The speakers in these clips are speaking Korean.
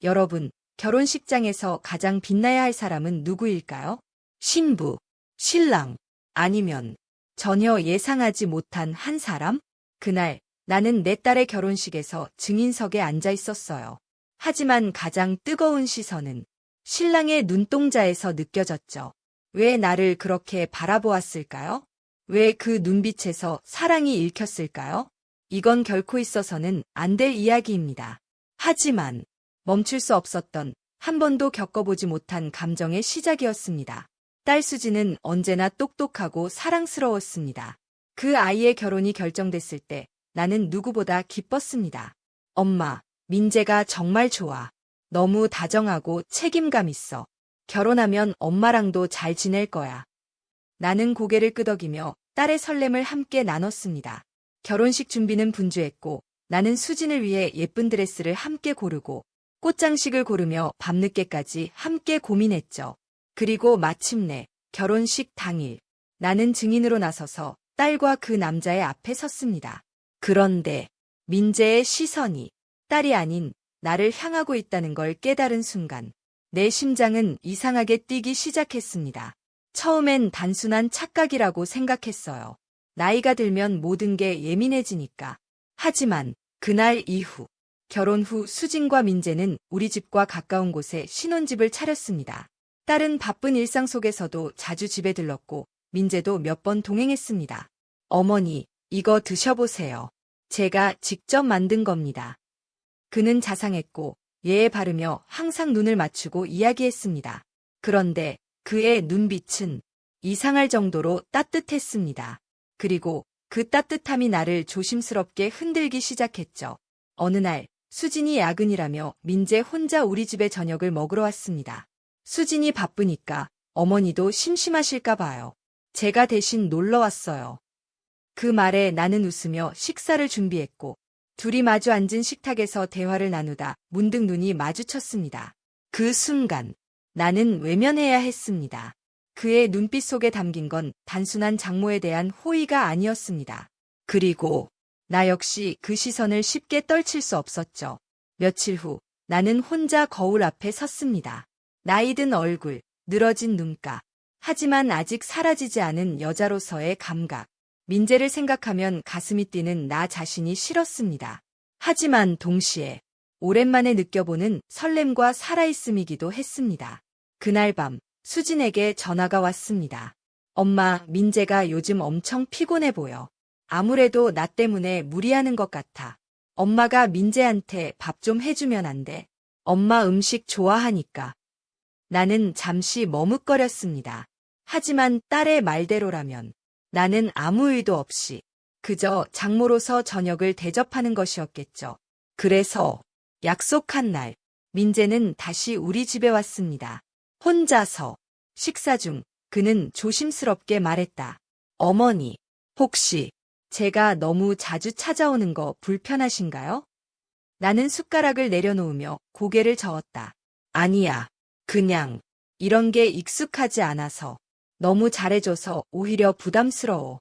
여러분, 결혼식장에서 가장 빛나야 할 사람은 누구일까요? 신부, 신랑, 아니면 전혀 예상하지 못한 한 사람? 그날 나는 내 딸의 결혼식에서 증인석에 앉아 있었어요. 하지만 가장 뜨거운 시선은 신랑의 눈동자에서 느껴졌죠. 왜 나를 그렇게 바라보았을까요? 왜 그 눈빛에서 사랑이 읽혔을까요? 이건 결코 있어서는 안 될 이야기입니다. 하지만 멈출 수 없었던, 한 번도 겪어보지 못한 감정의 시작이었습니다. 딸 수지는 언제나 똑똑하고 사랑스러웠습니다. 그 아이의 결혼이 결정됐을 때 나는 누구보다 기뻤습니다. 엄마, 민재가 정말 좋아. 너무 다정하고 책임감 있어. 결혼하면 엄마랑도 잘 지낼 거야. 나는 고개를 끄덕이며 딸의 설렘을 함께 나눴습니다. 결혼식 준비는 분주했고 나는 수진을 위해 예쁜 드레스를 함께 고르고 꽃장식을 고르며 밤늦게까지 함께 고민했죠. 그리고 마침내 결혼식 당일 나는 증인으로 나서서 딸과 그 남자의 앞에 섰습니다. 그런데 민재의 시선이 딸이 아닌 나를 향하고 있다는 걸 깨달은 순간 내 심장은 이상하게 뛰기 시작했습니다. 처음엔 단순한 착각이라고 생각했어요. 나이가 들면 모든 게 예민해지니까. 하지만 그날 이후, 결혼 후 수진과 민재는 우리 집과 가까운 곳에 신혼집을 차렸습니다. 딸은 바쁜 일상 속에서도 자주 집에 들렀고 민재도 몇 번 동행했습니다. 어머니, 이거 드셔보세요. 제가 직접 만든 겁니다. 그는 자상했고 예에 바르며 항상 눈을 맞추고 이야기했습니다. 그런데 그의 눈빛은 이상할 정도로 따뜻했습니다. 그리고 그 따뜻함이 나를 조심스럽게 흔들기 시작했죠. 어느 날 수진이 야근이라며 민재 혼자 우리 집에 저녁을 먹으러 왔습니다. 수진이 바쁘니까 어머니도 심심하실까 봐요. 제가 대신 놀러 왔어요. 그 말에 나는 웃으며 식사를 준비했고 둘이 마주 앉은 식탁에서 대화를 나누다 문득 눈이 마주쳤습니다. 그 순간 나는 외면해야 했습니다. 그의 눈빛 속에 담긴 건 단순한 장모에 대한 호의가 아니었습니다. 그리고 나 역시 그 시선을 쉽게 떨칠 수 없었죠. 며칠 후 나는 혼자 거울 앞에 섰습니다. 나이든 얼굴, 늘어진 눈가, 하지만 아직 사라지지 않은 여자로서의 감각. 민재를 생각하면 가슴이 뛰는 나 자신이 싫었습니다. 하지만 동시에 오랜만에 느껴보는 설렘과 살아있음이기도 했습니다. 그날 밤 수진에게 전화가 왔습니다. 엄마, 민재가 요즘 엄청 피곤해 보여. 아무래도 나 때문에 무리하는 것 같아. 엄마가 민재한테 밥 좀 해주면 안 돼? 엄마 음식 좋아하니까. 나는 잠시 머뭇거렸습니다. 하지만 딸의 말대로라면 나는 아무 일도 없이 그저 장모로서 저녁을 대접하는 것이었겠죠. 그래서 약속한 날, 민재는 다시 우리 집에 왔습니다. 혼자서 식사 중 그는 조심스럽게 말했다. 어머니, 혹시 제가 너무 자주 찾아오는 거 불편하신가요? 나는 숟가락을 내려놓으며 고개를 저었다. 아니야, 그냥 이런 게 익숙하지 않아서 너무 잘해줘서 오히려 부담스러워.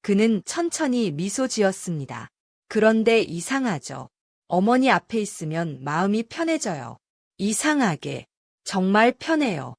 그는 천천히 미소 지었습니다. 그런데 이상하죠. 어머니 앞에 있으면 마음이 편해져요. 이상하게. 정말 편해요.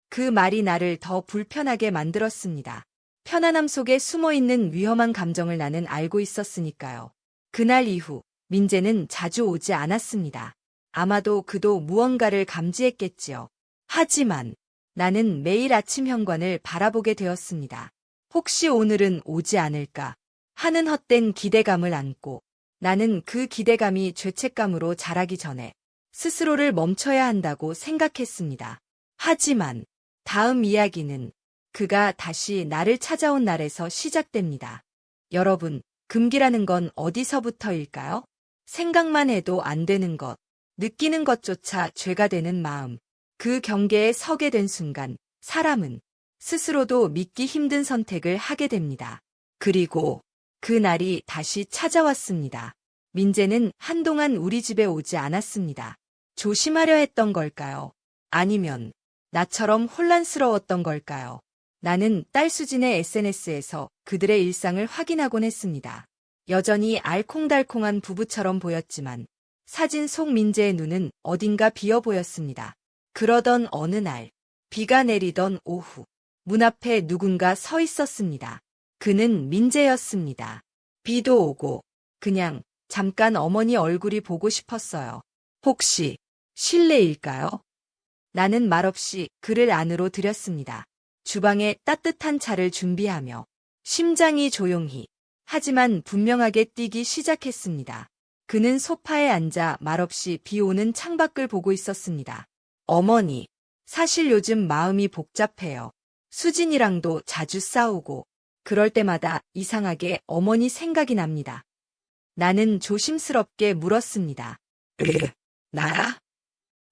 그 말이 나를 더 불편하게 만들었습니다. 편안함 속에 숨어있는 위험한 감정을 나는 알고 있었으니까요. 그날 이후 민재는 자주 오지 않았습니다. 아마도 그도 무언가를 감지했겠지요. 하지만 나는 매일 아침 현관을 바라보게 되었습니다. 혹시 오늘은 오지 않을까 하는 헛된 기대감을 안고 나는 그 기대감이 죄책감으로 자라기 전에 스스로를 멈춰야 한다고 생각했습니다. 하지만 다음 이야기는 그가 다시 나를 찾아온 날에서 시작됩니다. 여러분, 금기라는 건 어디서부터일까요? 생각만 해도 안 되는 것, 느끼는 것조차 죄가 되는 마음. 그 경계에 서게 된 순간 사람은 스스로도 믿기 힘든 선택을 하게 됩니다. 그리고 그 날이 다시 찾아왔습니다. 민재는 한동안 우리 집에 오지 않았습니다. 조심하려 했던 걸까요? 아니면 나처럼 혼란스러웠던 걸까요? 나는 딸 수진의 SNS에서 그들의 일상을 확인하곤 했습니다. 여전히 알콩달콩한 부부처럼 보였지만 사진 속 민재의 눈은 어딘가 비어 보였습니다. 그러던 어느 날, 비가 내리던 오후, 문 앞에 누군가 서 있었습니다. 그는 민재였습니다. 비도 오고, 그냥 잠깐 어머니 얼굴이 보고 싶었어요. 혹시 실례일까요? 나는 말없이 그를 안으로 들였습니다. 주방에 따뜻한 차를 준비하며 심장이 조용히 하지만 분명하게 뛰기 시작했습니다. 그는 소파에 앉아 말없이 비 오는 창밖을 보고 있었습니다. 어머니, 사실 요즘 마음이 복잡해요. 수진이랑도 자주 싸우고 그럴 때마다 이상하게 어머니 생각이 납니다. 나는 조심스럽게 물었습니다. 나야?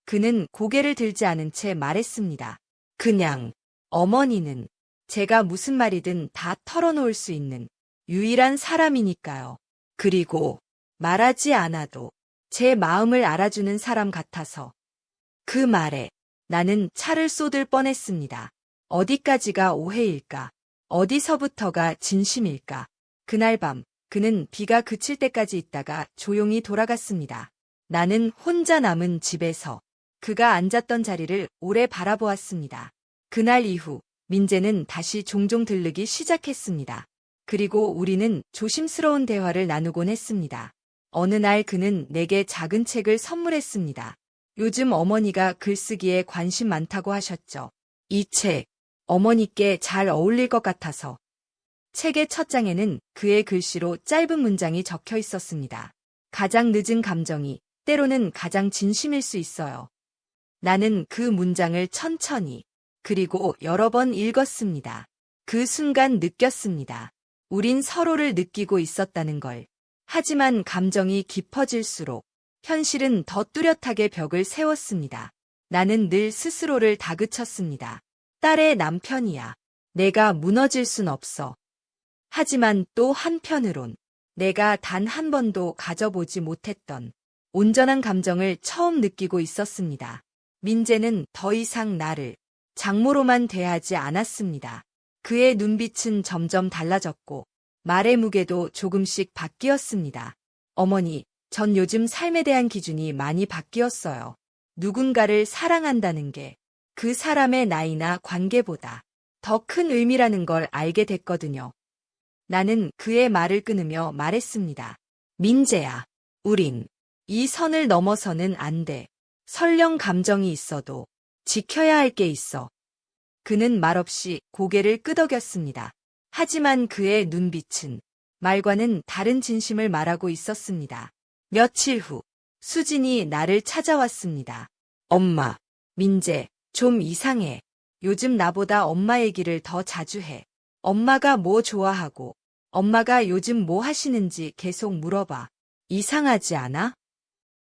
그는 고개를 들지 않은 채 말했습니다. 그냥 어머니는 제가 무슨 말이든 다 털어놓을 수 있는 유일한 사람이니까요. 그리고 말하지 않아도 제 마음을 알아주는 사람 같아서. 그 말에 나는 차를 쏟을 뻔했습니다. 어디까지가 오해일까? 어디서부터가 진심일까? 그날 밤 그는 비가 그칠 때까지 있다가 조용히 돌아갔습니다. 나는 혼자 남은 집에서 그가 앉았던 자리를 오래 바라보았습니다. 그날 이후 민재는 다시 종종 들르기 시작했습니다. 그리고 우리는 조심스러운 대화를 나누곤 했습니다. 어느 날 그는 내게 작은 책을 선물했습니다. 요즘 어머니가 글쓰기에 관심 많다고 하셨죠. 이 책, 어머니께 잘 어울릴 것 같아서. 책의 첫 장에는 그의 글씨로 짧은 문장이 적혀 있었습니다. 가장 늦은 감정이 때로는 가장 진심일 수 있어요. 나는 그 문장을 천천히 그리고 여러 번 읽었습니다. 그 순간 느꼈습니다. 우린 서로를 느끼고 있었다는 걸. 하지만 감정이 깊어질수록 현실은 더 뚜렷하게 벽을 세웠습니다. 나는 늘 스스로를 다그쳤습니다. 딸의 남편이야. 내가 무너질 순 없어. 하지만 또 한편으론 내가 단 한 번도 가져보지 못했던 온전한 감정을 처음 느끼고 있었습니다. 민재는 더 이상 나를 장모로만 대하지 않았습니다. 그의 눈빛은 점점 달라졌고 말의 무게도 조금씩 바뀌었습니다. 어머니, 전 요즘 삶에 대한 기준이 많이 바뀌었어요. 누군가를 사랑한다는 게 그 사람의 나이나 관계보다 더 큰 의미라는 걸 알게 됐거든요. 나는 그의 말을 끊으며 말했습니다. 민재야, 우린 이 선을 넘어서는 안 돼. 설령 감정이 있어도 지켜야 할 게 있어. 그는 말없이 고개를 끄덕였습니다. 하지만 그의 눈빛은 말과는 다른 진심을 말하고 있었습니다. 며칠 후 수진이 나를 찾아왔습니다. 엄마, 민재, 좀 이상해. 요즘 나보다 엄마 얘기를 더 자주 해. 엄마가 뭐 좋아하고 엄마가 요즘 뭐 하시는지 계속 물어봐. 이상하지 않아?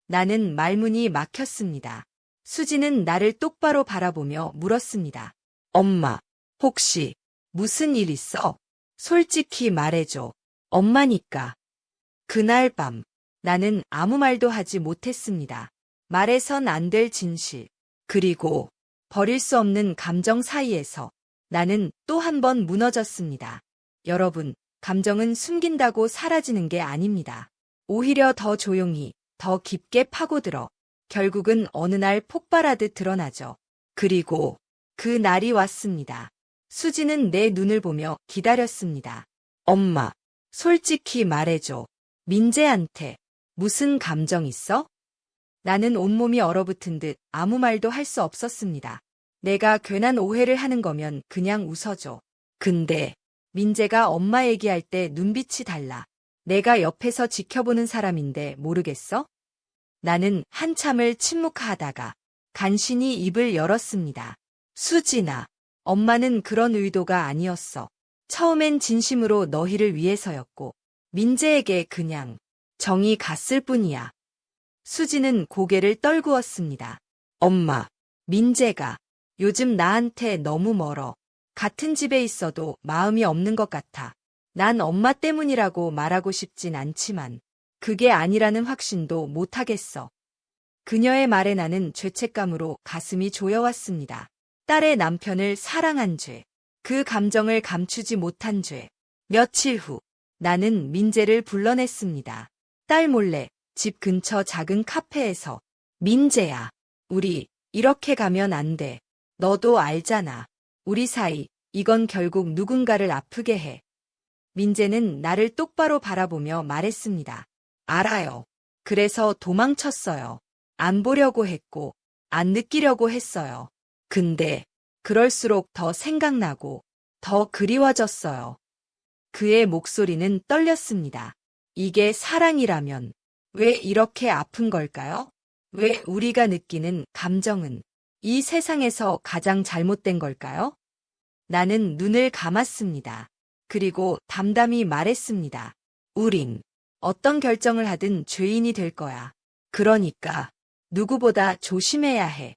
나는 말문이 막혔습니다. 수지는 나를 똑바로 바라보며 물었습니다. 엄마, 혹시 무슨 일 있어? 솔직히 말해줘. 엄마니까. 그날 밤 나는 아무 말도 하지 못했습니다. 말해선 안 될 진실, 그리고 버릴 수 없는 감정 사이에서 나는 또 한 번 무너졌습니다. 여러분, 감정은 숨긴다고 사라지는 게 아닙니다. 오히려 더 조용히, 더 깊게 파고들어 결국은 어느 날 폭발하듯 드러나죠. 그리고 그 날이 왔습니다. 수지는 내 눈을 보며 기다렸습니다. 엄마, 솔직히 말해줘. 민재한테 무슨 감정 있어? 나는 온몸이 얼어붙은 듯 아무 말도 할 수 없었습니다. 내가 괜한 오해를 하는 거면 그냥 웃어줘. 근데 민재가 엄마 얘기할 때 눈빛이 달라. 내가 옆에서 지켜보는 사람인데 모르겠어? 나는 한참을 침묵하다가 간신히 입을 열었습니다. 수진아, 엄마는 그런 의도가 아니었어. 처음엔 진심으로 너희를 위해서였고 민재에게 그냥 정이 갔을 뿐이야. 수지는 고개를 떨구었습니다. 엄마, 민재가 요즘 나한테 너무 멀어. 같은 집에 있어도 마음이 없는 것 같아. 난 엄마 때문이라고 말하고 싶진 않지만 그게 아니라는 확신도 못하겠어. 그녀의 말에 나는 죄책감으로 가슴이 조여왔습니다. 딸의 남편을 사랑한 죄, 그 감정을 감추지 못한 죄. 며칠 후 나는 민재를 불러냈습니다. 딸 몰래 집 근처 작은 카페에서. 민재야, 우리 이렇게 가면 안 돼. 너도 알잖아. 우리 사이, 이건 결국 누군가를 아프게 해. 민재는 나를 똑바로 바라보며 말했습니다. 알아요. 그래서 도망쳤어요. 안 보려고 했고, 안 느끼려고 했어요. 근데, 그럴수록 더 생각나고, 더 그리워졌어요. 그의 목소리는 떨렸습니다. 이게 사랑이라면, 왜 이렇게 아픈 걸까요? 왜 우리가 느끼는 감정은 이 세상에서 가장 잘못된 걸까요? 나는 눈을 감았습니다. 그리고 담담히 말했습니다. 우린 어떤 결정을 하든 죄인이 될 거야. 그러니까 누구보다 조심해야 해.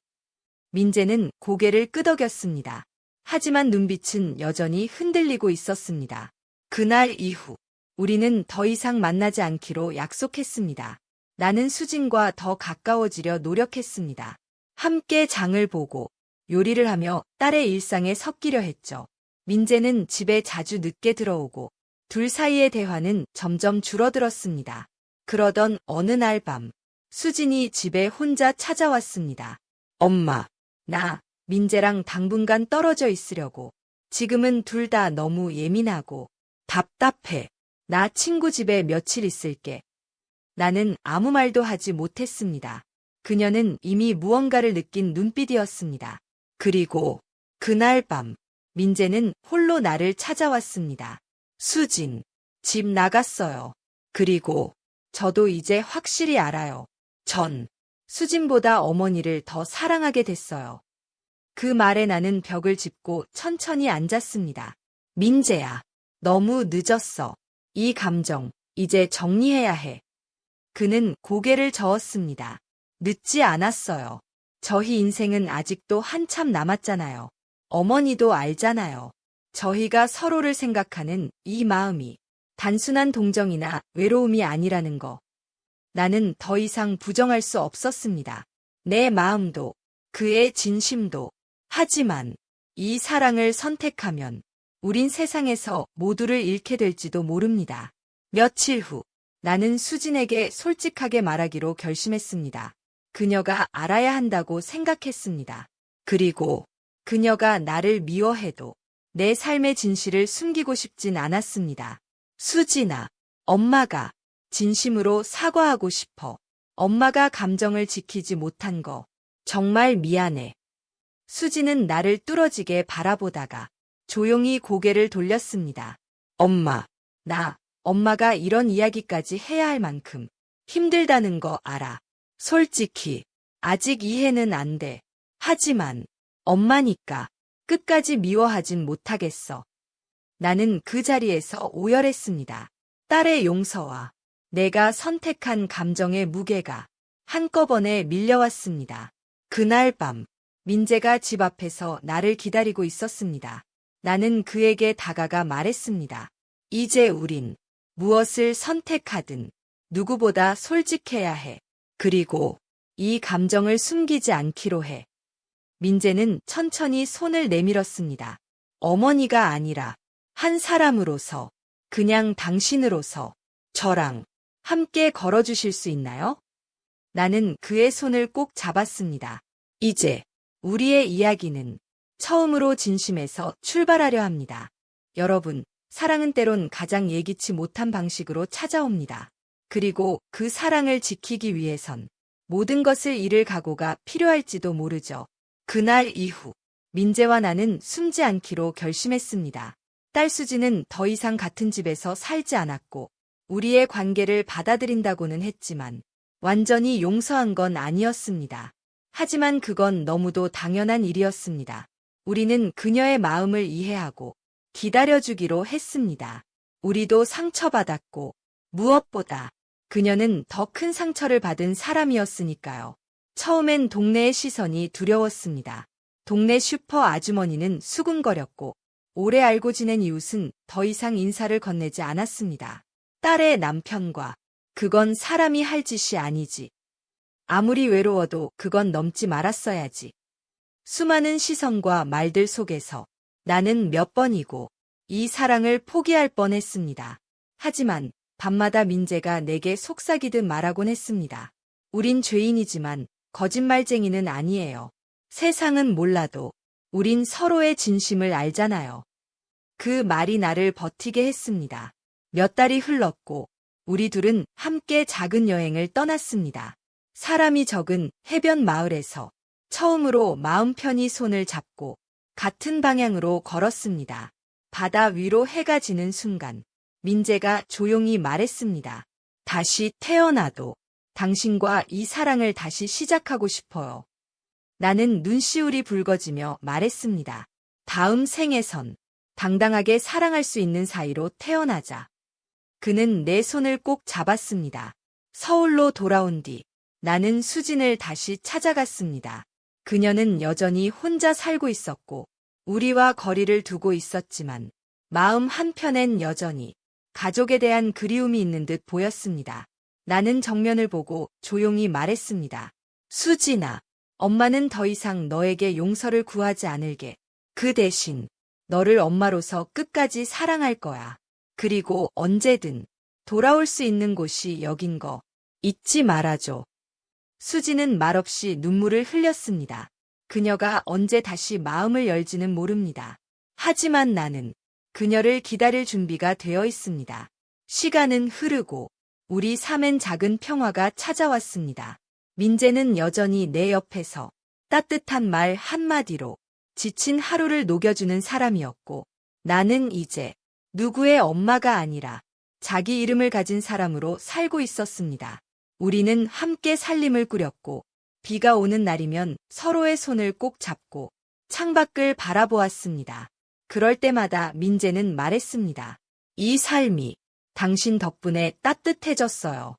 민재는 고개를 끄덕였습니다. 하지만 눈빛은 여전히 흔들리고 있었습니다. 그날 이후 우리는 더 이상 만나지 않기로 약속했습니다. 나는 수진과 더 가까워지려 노력했습니다. 함께 장을 보고 요리를 하며 딸의 일상에 섞이려 했죠. 민재는 집에 자주 늦게 들어오고 둘 사이의 대화는 점점 줄어들었습니다. 그러던 어느 날 밤, 수진이 집에 혼자 찾아왔습니다. 엄마, 나 민재랑 당분간 떨어져 있으려고. 지금은 둘 다 너무 예민하고 답답해. 나 친구 집에 며칠 있을게. 나는 아무 말도 하지 못했습니다. 그녀는 이미 무언가를 느낀 눈빛이었습니다. 그리고 그날 밤, 민재는 홀로 나를 찾아왔습니다. 수진, 집 나갔어요. 그리고 저도 이제 확실히 알아요. 전 수진보다 어머니를 더 사랑하게 됐어요. 그 말에 나는 벽을 짚고 천천히 앉았습니다. 민재야, 너무 늦었어. 이 감정, 이제 정리해야 해. 그는 고개를 저었습니다. 늦지 않았어요. 저희 인생은 아직도 한참 남았잖아요. 어머니도 알잖아요. 저희가 서로를 생각하는 이 마음이 단순한 동정이나 외로움이 아니라는 거. 나는 더 이상 부정할 수 없었습니다. 내 마음도, 그의 진심도. 하지만 이 사랑을 선택하면 우린 세상에서 모두를 잃게 될지도 모릅니다. 며칠 후, 나는 수진에게 솔직하게 말하기로 결심했습니다. 그녀가 알아야 한다고 생각했습니다. 그리고 그녀가 나를 미워해도 내 삶의 진실을 숨기고 싶진 않았습니다. 수진아, 엄마가 진심으로 사과하고 싶어. 엄마가 감정을 지키지 못한 거 정말 미안해. 수진은 나를 뚫어지게 바라보다가 조용히 고개를 돌렸습니다. 엄마가 이런 이야기까지 해야 할 만큼 힘들다는 거 알아. 솔직히 아직 이해는 안 돼. 하지만 엄마니까 끝까지 미워하진 못하겠어. 나는 그 자리에서 오열했습니다. 딸의 용서와 내가 선택한 감정의 무게가 한꺼번에 밀려왔습니다. 그날 밤, 민재가 집 앞에서 나를 기다리고 있었습니다. 나는 그에게 다가가 말했습니다. 이제 우린 무엇을 선택하든 누구보다 솔직해야 해. 그리고 이 감정을 숨기지 않기로 해. 민재는 천천히 손을 내밀었습니다. 어머니가 아니라 한 사람으로서, 그냥 당신으로서 저랑 함께 걸어주실 수 있나요? 나는 그의 손을 꼭 잡았습니다. 이제 우리의 이야기는 처음으로 진심에서 출발하려 합니다. 여러분, 사랑은 때론 가장 예기치 못한 방식으로 찾아옵니다. 그리고 그 사랑을 지키기 위해선 모든 것을 잃을 각오가 필요할지도 모르죠. 그날 이후 민재와 나는 숨지 않기로 결심했습니다. 딸 수지는 더 이상 같은 집에서 살지 않았고 우리의 관계를 받아들인다고는 했지만 완전히 용서한 건 아니었습니다. 하지만 그건 너무도 당연한 일이었습니다. 우리는 그녀의 마음을 이해하고 기다려주기로 했습니다. 우리도 상처받았고 무엇보다 그녀는 더 큰 상처를 받은 사람이었으니까요. 처음엔 동네의 시선이 두려웠습니다. 동네 슈퍼 아주머니는 수군거렸고 오래 알고 지낸 이웃은 더 이상 인사를 건네지 않았습니다. 딸의 남편과 그건 사람이 할 짓이 아니지. 아무리 외로워도 그건 넘지 말았어야지. 수많은 시선과 말들 속에서 나는 몇 번이고 이 사랑을 포기할 뻔했습니다. 하지만 밤마다 민재가 내게 속삭이듯 말하곤 했습니다. 우린 죄인이지만 거짓말쟁이는 아니에요. 세상은 몰라도 우린 서로의 진심을 알잖아요. 그 말이 나를 버티게 했습니다. 몇 달이 흘렀고 우리 둘은 함께 작은 여행을 떠났습니다. 사람이 적은 해변 마을에서 처음으로 마음 편히 손을 잡고 같은 방향으로 걸었습니다. 바다 위로 해가 지는 순간 민재가 조용히 말했습니다. 다시 태어나도 당신과 이 사랑을 다시 시작하고 싶어요. 나는 눈시울이 붉어지며 말했습니다. 다음 생에선 당당하게 사랑할 수 있는 사이로 태어나자. 그는 내 손을 꼭 잡았습니다. 서울로 돌아온 뒤 나는 수진을 다시 찾아갔습니다. 그녀는 여전히 혼자 살고 있었고 우리와 거리를 두고 있었지만 마음 한편엔 여전히 가족에 대한 그리움이 있는 듯 보였습니다. 나는 정면을 보고 조용히 말했습니다. 수진아, 엄마는 더 이상 너에게 용서를 구하지 않을게. 그 대신 너를 엄마로서 끝까지 사랑할 거야. 그리고 언제든 돌아올 수 있는 곳이 여긴 거 잊지 말아줘. 수지는 말없이 눈물을 흘렸습니다. 그녀가 언제 다시 마음을 열지는 모릅니다. 하지만 나는 그녀를 기다릴 준비가 되어 있습니다. 시간은 흐르고 우리 삶엔 작은 평화가 찾아왔습니다. 민재는 여전히 내 옆에서 따뜻한 말 한마디로 지친 하루를 녹여주는 사람이었고 나는 이제 누구의 엄마가 아니라 자기 이름을 가진 사람으로 살고 있었습니다. 우리는 함께 살림을 꾸렸고 비가 오는 날이면 서로의 손을 꼭 잡고 창밖을 바라보았습니다. 그럴 때마다 민재는 말했습니다. 이 삶이 당신 덕분에 따뜻해졌어요.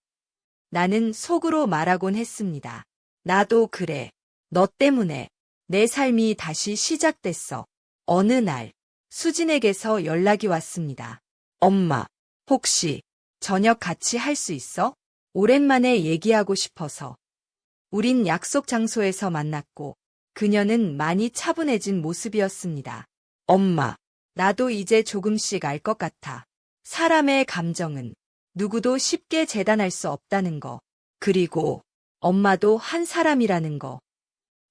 나는 속으로 말하곤 했습니다. 나도 그래. 너 때문에 내 삶이 다시 시작됐어. 어느 날 수진에게서 연락이 왔습니다. 엄마, 혹시 저녁 같이 할 수 있어? 오랜만에 얘기하고 싶어서. 우린 약속 장소에서 만났고 그녀는 많이 차분해진 모습이었습니다. 엄마, 나도 이제 조금씩 알 것 같아. 사람의 감정은 누구도 쉽게 재단할 수 없다는 거. 그리고 엄마도 한 사람이라는 거.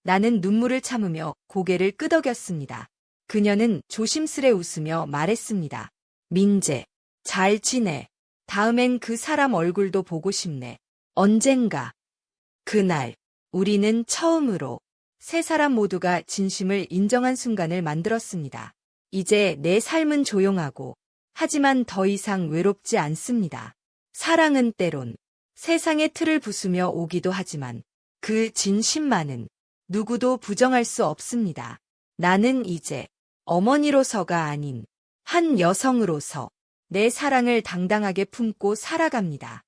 나는 눈물을 참으며 고개를 끄덕였습니다. 그녀는 조심스레 웃으며 말했습니다. 민재, 잘 지내. 다음엔 그 사람 얼굴도 보고 싶네. 언젠가. 그날 우리는 처음으로 세 사람 모두가 진심을 인정한 순간을 만들었습니다. 이제 내 삶은 조용하고 하지만 더 이상 외롭지 않습니다. 사랑은 때론 세상의 틀을 부수며 오기도 하지만 그 진심만은 누구도 부정할 수 없습니다. 나는 이제 어머니로서가 아닌 한 여성으로서 내 사랑을 당당하게 품고 살아갑니다.